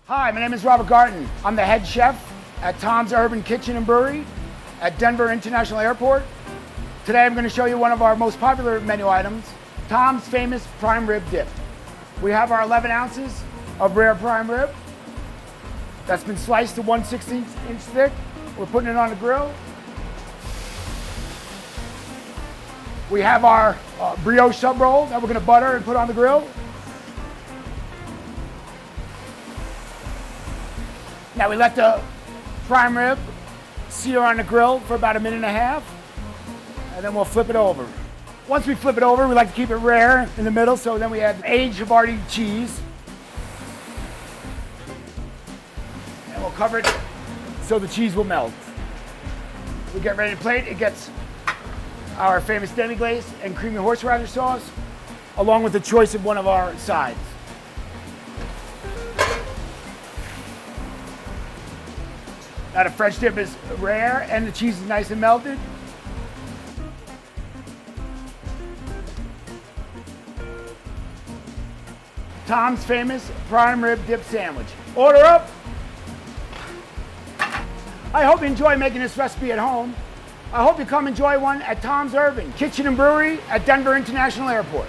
Hi, my name is Robert Garton. I'm the head chef at Tom's Urban Kitchen and Brewery at Denver International Airport. Today I'm going to show you one of our most popular menu items, Tom's famous prime rib dip. We have our 11 ounces of rare prime rib that's been sliced to 1/16 inch thick. We're putting it on the grill. We have our brioche sub roll that we're going to butter and put on the grill. Now we let the prime rib sear on the grill for about 1.5 minutes, and then we'll flip it over. Once we flip it over, we like to keep it rare in the middle, so then we add aged Havarti cheese. And we'll cover it so the cheese will melt. We get ready to plate. It gets our famous demi-glace and creamy horseradish sauce, along with the choice of one of our sides. Now the French dip is rare and the cheese is nice and melted. Tom's famous prime rib dip sandwich. Order up. I hope you enjoy making this recipe at home. I hope you come enjoy one at Tom's Urban Kitchen and Brewery at Denver International Airport.